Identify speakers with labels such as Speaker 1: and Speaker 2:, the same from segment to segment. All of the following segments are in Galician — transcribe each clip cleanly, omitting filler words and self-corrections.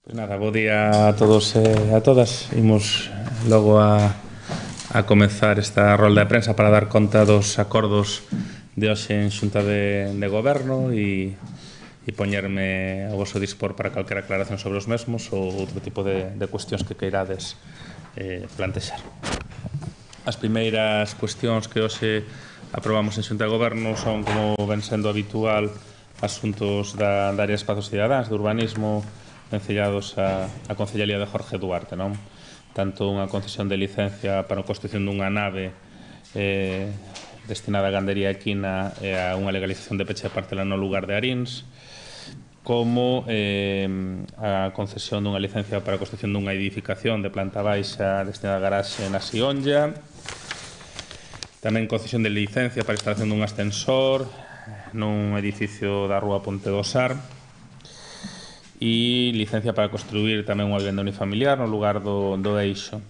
Speaker 1: Pois nada, bo día a todos e a todas. Imos logo a comezar esta rolda de prensa para dar conta dos acordos de hoxe en Xunta de Goberno e poñerme ao vosso dispor para calquera aclaración sobre os mesmos ou outro tipo de cuestións que queirades plantexar. As primeiras cuestións que hoxe aprobamos en Xunta de Goberno son, como ven sendo habitual, asuntos da área de espazos cidadáns, de urbanismo, vencellados a Concellaría de Jorge Duarte, non? Tanto unha concesión de licencia para a construción dunha nave destinada a gandería equina e a unha legalización de peche de parcela no lugar de Arins, como a concesión dunha licencia para a construción dunha edificación de planta baixa destinada a garaxe na Sionlla, tamén concesión de licencia para a instalación dun ascensor nun edificio da Rúa Ponte do Sar, e licencia para construir tamén unha vivenda unifamiliar no lugar do Eixo.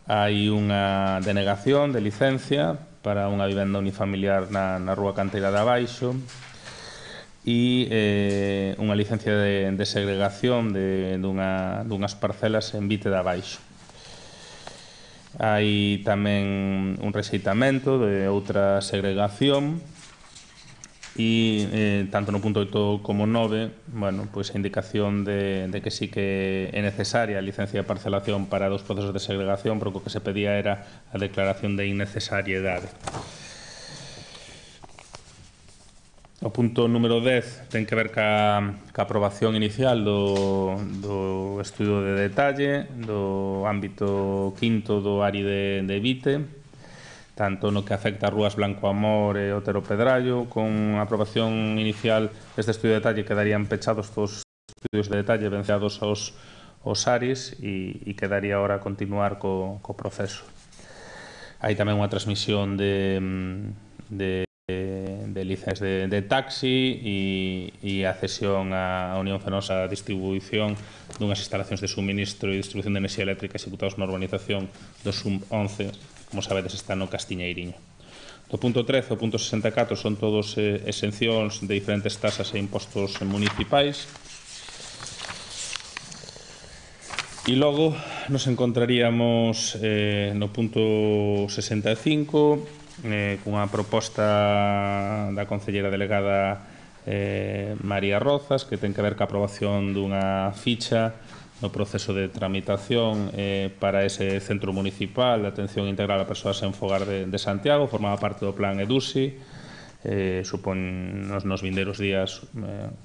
Speaker 1: Hai unha denegación de licencia para unha vivenda unifamiliar na Rúa Canteira de Abaixo e unha licencia de segregación dunhas parcelas en Vite de Abaixo. Hai tamén un rexeitamento de outra segregación e tanto no punto 8 como 9, bueno, pois a indicación de que sí que é necesaria a licencia de parcelación para dos procesos de segregación, pero o que se pedía era a declaración de innecesariedade. O punto número 10 ten que ver ca aprobación inicial do estudo de detalle do ámbito quinto do ARI de Vite, tanto no que afecta a Rúas Blanco Amor e Otero Pedrallo. Con a aprobación inicial deste estudio de detalle quedarían pechados todos os estudios de detalle venciados aos ARIs e quedaría ahora a continuar co proceso. Hai tamén unha transmisión de licencias de taxi e a cesión á Unión Fenosa a distribuición dunhas instalacións de suministro e distribución de enerxía eléctrica executados na urbanización do SUM 11, como sabedes, está no Castiñeiriño. Do punto 13 ao punto 64 son todos exencións de diferentes tasas e impostos municipais. E logo nos encontraríamos no punto 65 cunha proposta da concelleira delegada María Rozas, que ten que ver ca aprobación dunha ficha no proceso de tramitación para ese centro municipal de atención integral a persoas en fogar de Santiago. Formaba parte do plan EDUSI. Supón nos vindeiros días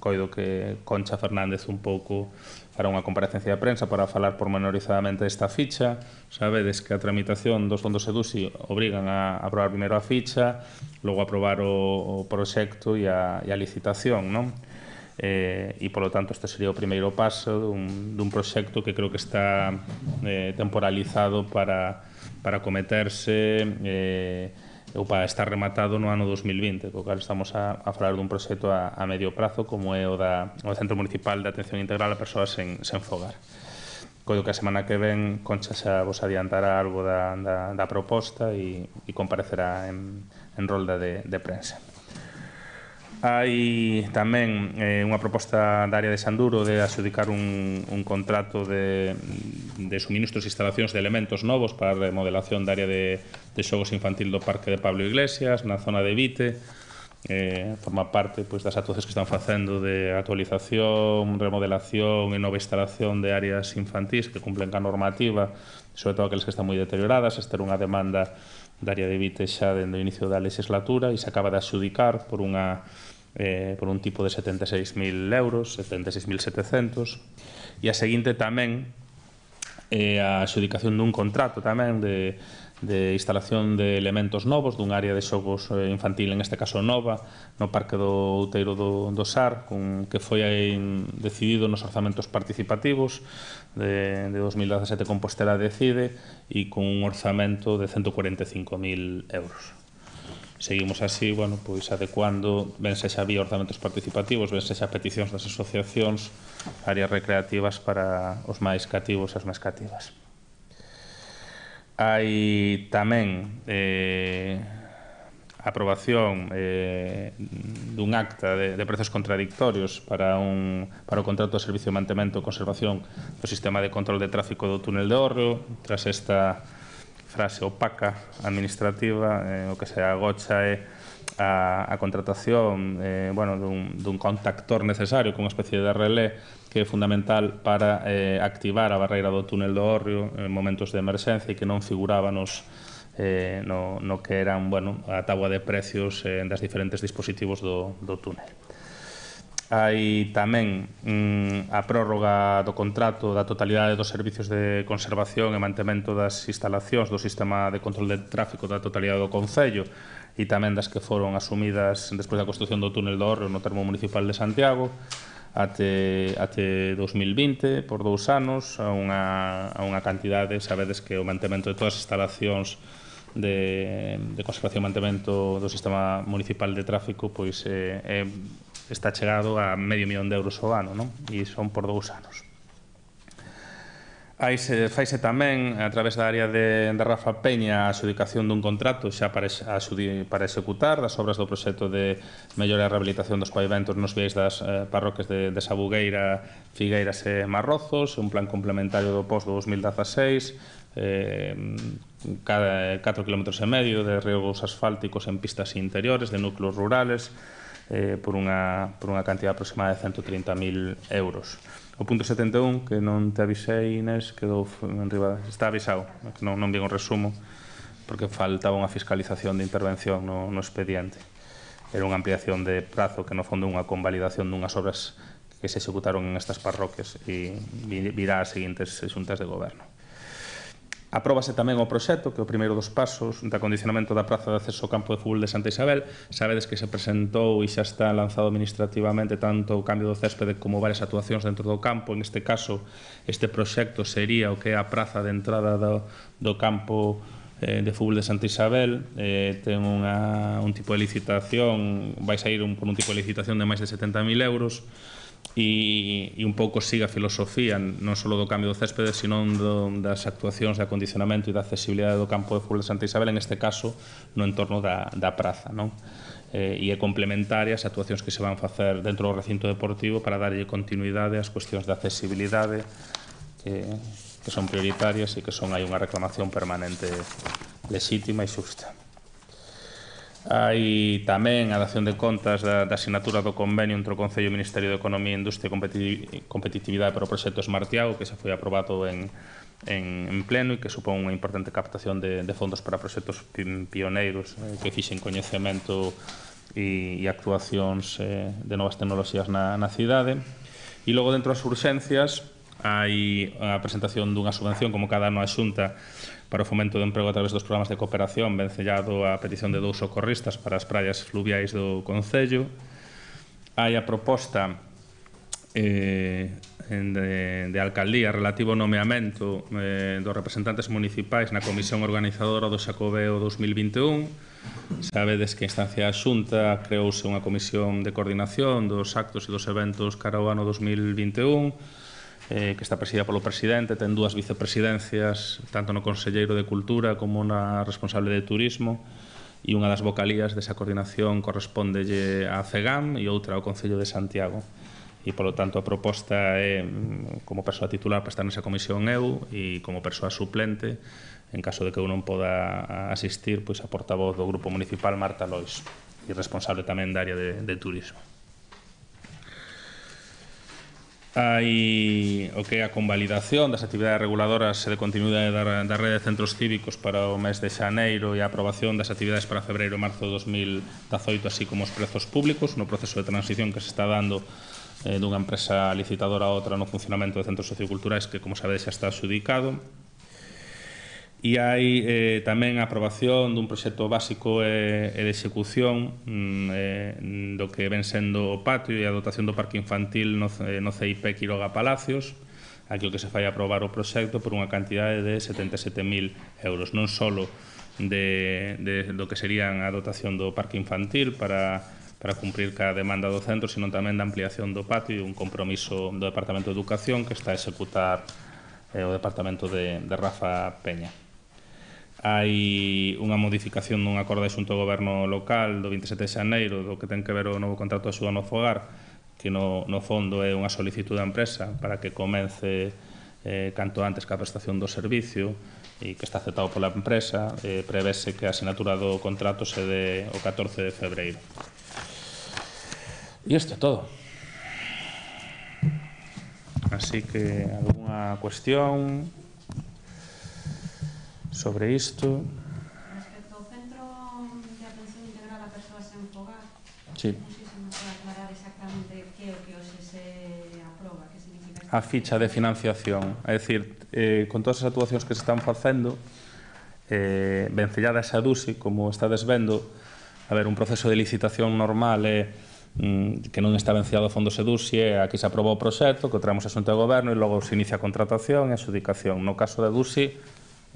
Speaker 1: coido que Concha Fernández un pouco fará unha comparecencia de prensa para falar pormenorizadamente desta ficha. Sabedes que a tramitación dos fondos EDUSI obrigan a aprobar primeiro a ficha, logo a aprobar o proxecto e a licitación, non? E, polo tanto, este sería o primeiro paso dun proxecto que creo que está temporalizado para cometerse ou para estar rematado no ano 2020, co cal estamos a falar dun proxecto a medio prazo, como é o Centro Municipal de Atención Integral a Persoas sen fogar. Coido que a semana que ven Concha xa vos adiantará algo da proposta e comparecerá en rolda de prensa. Hai tamén unha proposta da área de Sanduro de adxudicar un contrato de suministros e instalacións de elementos novos para a remodelación da área de xogos infantil do Parque de Pablo Iglesias, na zona de Vite. Forma parte das actuacións que están facendo de actualización, remodelación e nova instalación de áreas infantís que cumplen ca normativa, sobre todo aqueles que están moi deterioradas. Esta era unha demanda da área de Vite xa dende o inicio da legislatura e se acaba de adxudicar por un tipo de 76.000 euros, 76.700, e a seguinte tamén a adxudicación dun contrato tamén de instalación de elementos novos dun área de xogos infantil, en este caso nova, no Parque do Outeiro do Sar, que foi decidido nos orzamentos participativos de 2017. Compostela decide, e con un orzamento de 145.000 euros. Seguimos así, bueno, pois adecuando, ben sexa vía orzamentos participativos, ben sexa peticións das asociacións, áreas recreativas para os máis cativos e as máis cativas. Hai tamén a aprobación dun acta de prezos contradictorios para o contrato de servicio de mantemento e conservación do sistema de control de tráfico do túnel de Hórreo. Tras esta frase opaca administrativa, o que se agocha é a contratación dun contactor necesario con unha especie de relé que é fundamental para activar a barreira do túnel do Hórreo en momentos de emerxencia e que non figuraba no que eran a táboa de precios das diferentes dispositivos do túnel. Hai tamén a prórroga do contrato da totalidade dos servicios de conservación e mantemento das instalacións do sistema de control de tráfico da totalidade do Concello e tamén das que foron asumidas despois da construción do túnel do Hórreo no termo municipal de Santiago até 2020 por 2 anos a unha cantidade. Sabedes que o mantemento de todas as instalacións de conservación e mantemento do sistema municipal de tráfico está chegado a €500.000 ao ano, e son por 2 anos. Faise tamén, a través da área de Rafa Peña, a adxudicación dun contrato xa para executar das obras do proxecto de mellora e rehabilitación dos pavimentos nos viais das parroquias de Sabugueira, Figueiras e Marrozos, un plan complementario do POS do 2016, 4,5 km de riegos asfálticos en pistas interiores de núcleos rurales por unha cantidad aproximada de €130.000. O punto 71, que non te avisei, Inés, quedou en riba, está avisado, non vi un resumo, porque faltaba unha fiscalización de intervención no expediente. Era unha ampliación de prazo que no fondo é unha convalidación dunhas obras que se executaron en estas parroquias e virá ás seguintes xuntas de goberno. Apróbase tamén o proxecto, que é o primeiro dos pasos de acondicionamento da praza de acceso ao campo de fútbol de Santa Isabel. Sabedes que se presentou e xa está lanzado administrativamente tanto o cambio do céspede como varias actuacións dentro do campo. En este caso, este proxecto sería o que é a praza de entrada do campo de fútbol de Santa Isabel. Ten un tipo de licitación, vai sair por un tipo de licitación de máis de €70.000, e un pouco siga a filosofía non só do cambio do céspede, sino das actuacións de acondicionamento e da accesibilidade do campo de fútbol de Santa Isabel, en este caso no entorno da praza, e é complementaria as actuacións que se van facer dentro do recinto deportivo para darlle continuidade ás cuestións de accesibilidade que son prioritarias e que son hai unha reclamación permanente lexítima e xusta. Hai tamén a dación de contas da asinatura do convenio entre o Concello e o Ministerio de Economía, Industria e Competitividade para o proxecto Smartiago, que xa foi aprobado en pleno e que supón unha importante captación de fondos para proxectos pioneiros que fixen coñecemento e actuacións de novas tecnoloxías na cidade. E logo, dentro das urxencias, hai a presentación dunha subvención, como cada ano a Xunta, para o fomento do emprego a través dos programas de cooperación, vencellado a petición de 2 socorristas para as praias fluviais do Concello. Hai a proposta de alcaldía relativo ao nomeamento dos representantes municipais na comisión organizadora do Xacobeo 2021. Sabedes que a instancia da Xunta creouse unha comisión de coordinación dos actos e dos eventos cara ao ano 2021, que está presidida polo presidente, ten 2 vicepresidencias, tanto no Conselleiro de Cultura como na responsable de Turismo, e unha das vocalías desa coordinación correspondelle á CEGAM e outra ao Concello de Santiago. E, polo tanto, a proposta é, como persoa titular, para estar nesa comisión eu, e como persoa suplente, en caso de que eu non poda asistir, pois a portavoz do Grupo Municipal, Marta Lois, e responsable tamén da área de Turismo. Hai o que é a convalidación das actividades reguladoras e de continuidade da rede de centros cívicos para o mes de xaneiro e a aprobación das actividades para febreiro e marzo de 2018, así como os prezos públicos no proceso de transición que se está dando dunha empresa licitadora a outra no funcionamento de centros socioculturais que, como sabedes, xa está adxudicado. E hai tamén a aprobación dun proxecto básico e de execución do que ven sendo o patio e a dotación do parque infantil no CIP Quiroga Palacios. Aquí o que se fai aprobar o proxecto por unha cantidade de €77.000, non só do que serían a dotación do parque infantil para cumprir cada demanda do centro, sino tamén da ampliación do patio e un compromiso do Departamento de Educación que está a executar o Departamento de Rafa Peña. hai unha modificación dun acordo de xunto do goberno local do 27 de xaneiro do que ten que ver o novo contrato de axuda no fogar, que no fondo é unha solicitud da empresa para que comece canto antes ca prestación do servicio e que está aceptado pola empresa. Prevese que a asinatura do contrato se dé o 14 de febreiro. E isto é todo. Así que, algunha cuestión sobre isto?
Speaker 2: Respecto ao Centro de Atención Integral a Persoas sen Fogar,
Speaker 1: Sí.
Speaker 2: non sei se nos pode aclarar exactamente que é o que hoxe se aproba, que significa
Speaker 1: A ficha de financiación, é dicir, con todas as actuacións que se están facendo, vencellada esa DUSI, como estades vendo, a ver, un proceso de licitación normal é que non está venciado a fondo SEDUSI, aquí se aprobou o proxecto, que o traemos a Xunta de Goberno e logo se inicia a contratación e a adxudicación. No caso da DUSI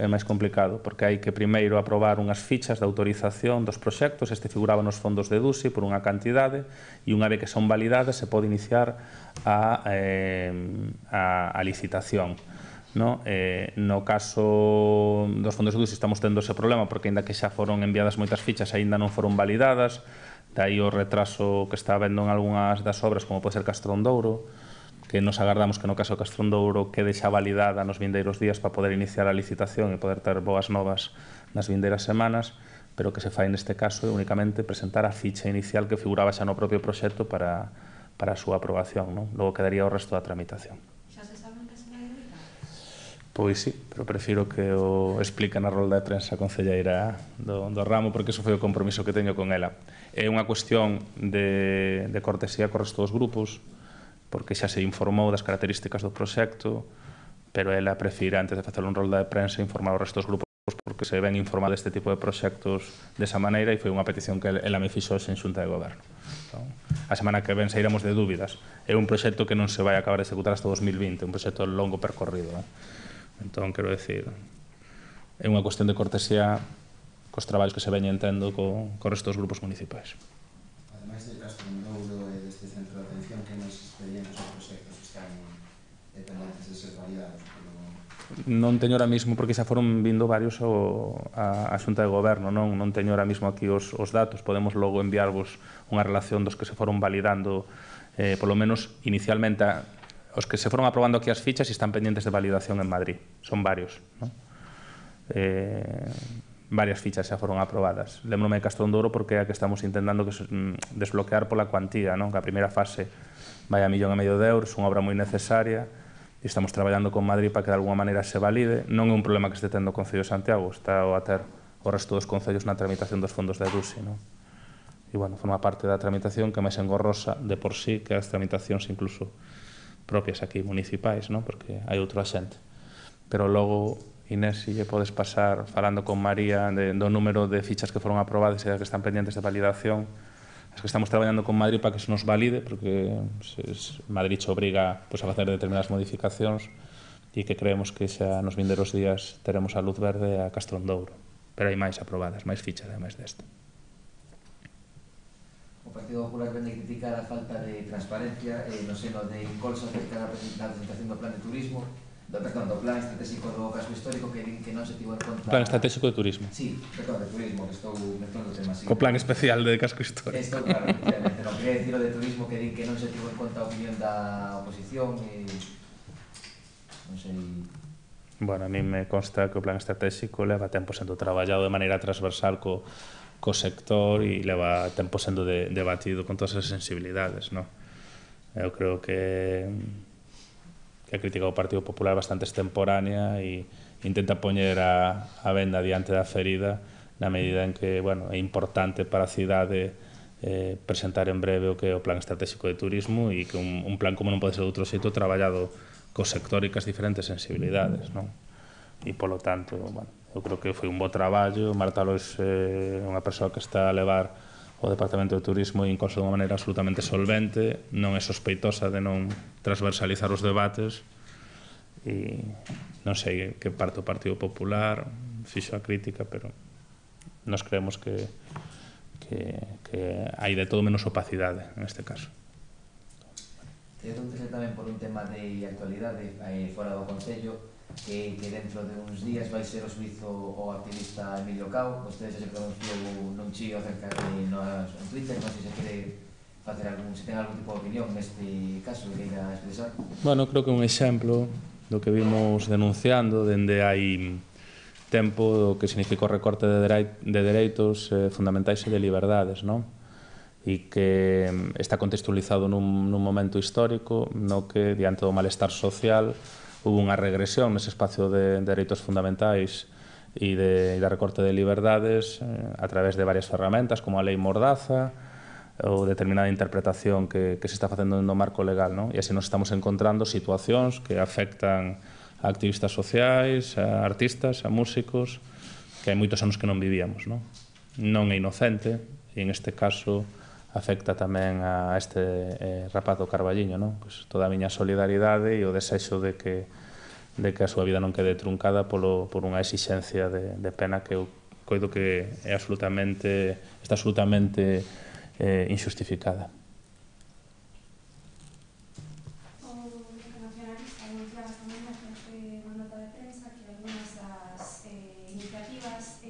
Speaker 1: é máis complicado, porque hai que primeiro aprobar unhas fichas de autorización dos proxectos, este figuraba nos fondos de DUSI por unha cantidade, e unha vez que son validadas se pode iniciar a licitación. No caso dos fondos de DUSI estamos tendo ese problema, porque aínda que xa foron enviadas moitas fichas, aínda non foron validadas, daí o retraso que está habendo en algunhas das obras, como pode ser Castrondouro, que nos agardamos que no caso de Castrondouro quede xa validada nos vindeiros días para poder iniciar a licitación e poder ter boas novas nas vindeiras semanas, pero que se fai neste caso é únicamente presentar a ficha inicial que figuraba xa no propio proxecto para a súa aprobación, non? Logo quedaría o resto da tramitación.
Speaker 2: Xa se sabe que se vai dedicar?
Speaker 1: Pois sí, pero prefiro que o explique na rolda de prensa a concelleira do ramo, porque iso foi o compromiso que teño con ela. É unha cuestión de cortesía co resto dos grupos, porque xa se informou das características do proxecto, pero ela prefire, antes de facer un rolda de prensa, informar o resto dos grupos, porque se ven informar deste tipo de proxectos desa maneira, e foi unha petición que ela me fixo en Xunta de Goberno. Entón, a semana que ven sairemos de dúbidas. É un proxecto que non se vai acabar de executar hasta 2020, un proxecto de longo percorrido. Entón, quero decir, é unha cuestión de cortesía cos traballos que se veñen tendo co resto dos grupos municipais.
Speaker 3: Ademais del Castrondouro e deste centro de atención, que máis expedientes ou proxectos están dependentes de ser validados?
Speaker 1: Non teño ahora mismo, porque xa foron vindo varios a Xunta de Goberno, non teño ahora mismo aquí os datos, podemos logo enviarvos unha relación dos que se foron validando, polo menos inicialmente, os que se foron aprobando aquí as fichas e están pendientes de validación en Madrid, son varios, non? Varias fichas xa foron aprobadas. Lembro-me de Castrondouro porque é a que estamos intentando desbloquear pola cuantía, non? Que a primeira fase vai a 1,5 millón de euros, unha obra moi necesaria, e estamos traballando con Madrid para que de alguma maneira se valide. Non é un problema que este tendo o Concello de Santiago, está a ter o resto dos concellos na tramitación dos fondos da DUSI, non? E, bueno, forma parte da tramitación que máis engorrosa de por sí que as tramitacións incluso propias aquí municipais, non? Porque hai outro axente. Pero logo, Inés, se lle podes pasar falando con María do número de fichas que foron aprobadas e as que están pendientes de validación, as que estamos traballando con Madrid para que se nos valide, porque Madrid se obriga a facer determinadas modificacións e que creemos que xa nos vindeiros días teremos a luz verde a Castrondouro, pero hai máis aprobadas, máis fichas ademais desta.
Speaker 4: O Partido Popular vende criticar a falta de transparencia no seno de Incolsa acerca da presentación do plan de turismo, do plan estratégico do casco histórico, que din que non se tivo en conta...
Speaker 1: Plan estratégico de turismo.
Speaker 4: Sí, de turismo, que estou mezclando temas.
Speaker 1: Co plan especial de casco histórico.
Speaker 4: Estou claro, efectivamente, non quería dicir o de turismo, que din que non se tivo en conta a opinión da oposición e... non sei...
Speaker 1: Bueno, a mí me consta que o plan estratégico leva tempo sendo traballado de maneira transversal co sector e leva tempo sendo debatido con todas as sensibilidades, non? Eu creo que a crítica ao Partido Popular bastante extemporánea e intenta poñer a venda diante da ferida na medida en que, bueno, é importante para a cidade presentar en breve o que é o plan estratégico de turismo e que un plan como non pode ser de outro xeito traballado co sector e cas diferentes sensibilidades, non? E, polo tanto, bueno, eu creo que foi un bo traballo. Marta Lois é unha persoa que está a levar o Departamento de Turismo e incluso de unha maneira absolutamente solvente, non é sospeitosa de non transversalizar os debates e non sei que parte o Partido Popular fixo a crítica, pero nos creemos que hai de todo menos opacidade neste caso.
Speaker 4: Te pregunto tamén por un tema de actualidade fora do Concello. que dentro de uns días vai ser o suizo o activista Emilio Cao. Vostede se pronunciou nun chío acerca de en Twitter, non sei se quere facer se ten algún tipo de opinión neste caso que queira expresar.
Speaker 1: Bueno, creo que é un exemplo do que vimos denunciando dende hai tempo o que significa o recorte de dereitos fundamentais e de liberdades, non? E que está contextualizado nun momento histórico no que, diante do malestar social, hubo unha regresión nese espacio de dereitos fundamentais e de recorte de liberdades a través de varias ferramentas, como a Lei Mordaza, ou determinada interpretación que se está facendo no marco legal, non? E así nos estamos encontrando situacións que afectan a activistas sociais, a artistas, a músicos, que hai moitos anos que non vivíamos, non? Non é inocente, e en este caso afecta tamén a este rapaz do Carballiño, non? Pois toda a miña solidaridade e o desexo de que a súa vida non quede truncada por unha exixencia de pena que eu coido que está absolutamente injustificada.
Speaker 2: O Bloque Nacionalista anunciaba tamén unha nota de prensa que algunhas das iniciativas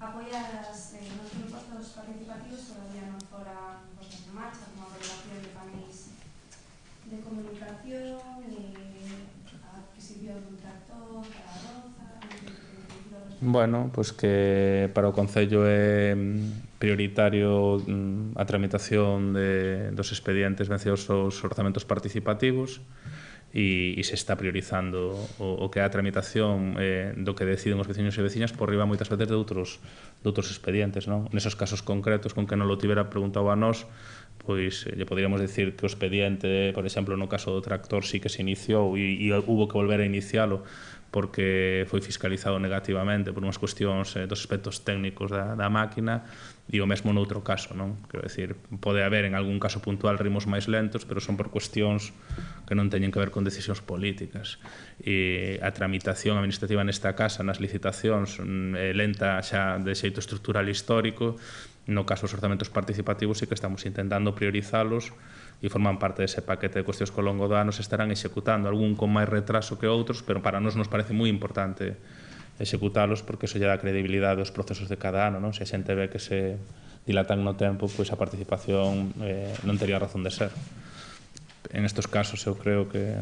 Speaker 2: apoiadas nos impostos participativos todavía non foran postas en marcha, como a colocación de paneis de comunicación, a adquisición dun tractor para a roza.
Speaker 1: Bueno, pois que para o Concello é prioritario a tramitación dos expedientes vencidos aos orzamentos participativos e se está priorizando o que é a tramitación do que deciden os veciños e veciñas por riba moitas veces de outros expedientes, non? Nesos casos concretos con que non lo tivera preguntado a nós, pois lle poderíamos decir que o expediente, por exemplo, no caso do tractor sí que se iniciou e hubo que volver a inicialo porque foi fiscalizado negativamente por unhas cuestións dos aspectos técnicos da máquina, e o mesmo noutro caso, non? Quero decir, pode haber en algún caso puntual ritmos máis lentos, pero son por cuestións que non teñen que ver con decisións políticas. E a tramitación administrativa nesta casa, nas licitacións, é lenta xa de xeito estructural histórico. No caso dos orzamentos participativos sí que estamos intentando priorizalos e forman parte dese paquete de cuestións que ao longo do ano se estarán executando, algún con máis retraso que outros, pero para nós nos parece moi importante executalos porque iso lle dá credibilidade aos procesos de cada ano, non? Se a xente ve que se dilatan no tempo, pois a participación non tería razón de ser. En estes casos eu creo que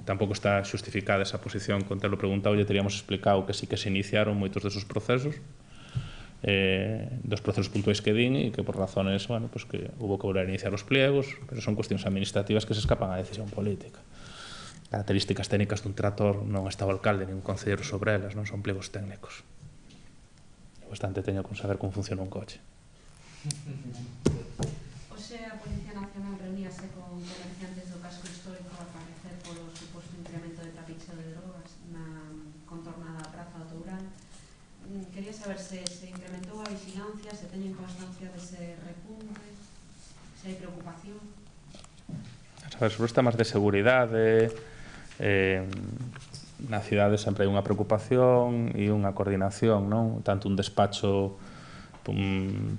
Speaker 1: tampouco está xustificada esa posición. Con telo preguntado lle teríamos explicado que sí que se iniciaron moitos desos procesos, dos procesos puntuais que din, e que por razones, pues que hubo que volver a iniciar os pliegos, pero son cuestións administrativas que se escapan á decisión política. Características técnicas dun tractor non está o alcalde nin un concelleiro sobre elas, non son pliegos técnicos. É bastante teño con saber como funciona un coche.
Speaker 2: Hoxe a Policía Nacional reuníase con comerciantes do casco histórico a parecer polo suposto incremento de trapicheo de drogas na contorna da Praza do Tourán. Quería saber se incrementou a vigilancia, se teñen constancia dese repunte, se hai preocupación.
Speaker 1: Sobre os temas de seguridade, na cidade sempre hai unha preocupación e unha coordinación, non? Tanto un despacho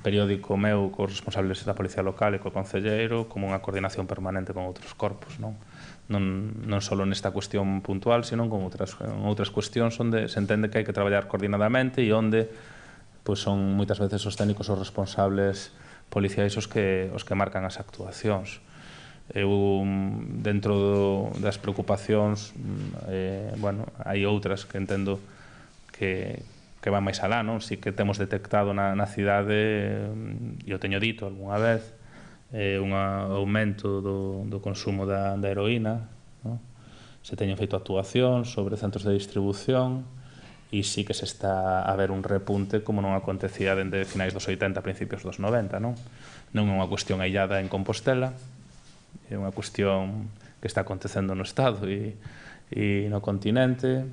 Speaker 1: periódico meu cos responsables da Policía Local e co concelleiro, como unha coordinación permanente con outros corpos, non? Non só nesta cuestión puntual, sino con outras cuestións onde se entende que hai que traballar coordinadamente e onde son moitas veces os técnicos os responsables policiais os que marcan as actuacións. Eu, dentro das preocupacións, hai outras que entendo que van máis alá, non? Si que temos detectado na cidade, e o teño dito algunha vez, un aumento do consumo da heroína, non? Se teñen feito actuacións sobre centros de distribución e sí que se está a ver un repunte como non acontecía dende finais dos 80 a principios dos 90, non? Non é unha cuestión aillada en Compostela, é unha cuestión que está acontecendo no Estado e no continente,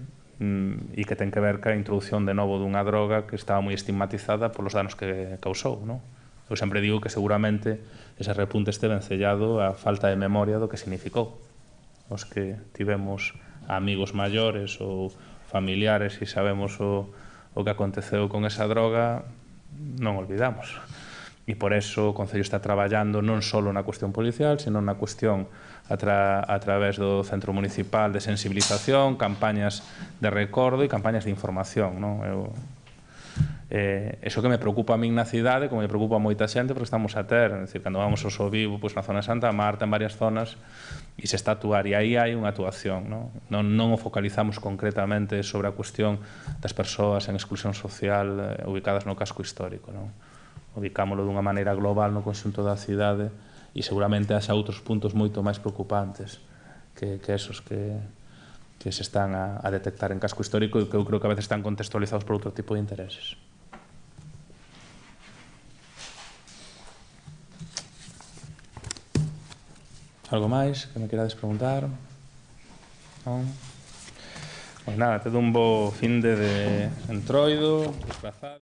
Speaker 1: e que ten que ver ca introdución de novo dunha droga que estaba moi estigmatizada polos danos que causou, non? Eu sempre digo que seguramente ese repunte este vencellado á falta de memoria do que significou. Os que tivemos amigos maiores ou familiares e sabemos o que aconteceu con esa droga, non olvidamos. e por eso o Concello está traballando non só na cuestión policial, sino na cuestión a través do Centro Municipal de sensibilización, campañas de recordo e campañas de información, non? Eso que me preocupa a min na cidade, como me preocupa a moita xente, porque estamos a ter, é dicir, cando vamos ao Sovivo, pois na zona de Santa Marta, en varias zonas, e se está a actuar, e aí hai unha actuación, non o focalizamos concretamente sobre a cuestión das persoas en exclusión social ubicadas no casco histórico, non? Ubicámoslo dunha maneira global no conxunto da cidade e seguramente haxa outros puntos moito máis preocupantes que esos que se están a detectar en casco histórico e que eu creo que a veces están contextualizados por outro tipo de intereses. Algo máis que me querades preguntar? Non? Pois nada, te dou un bo finde de Entroido, desplazado.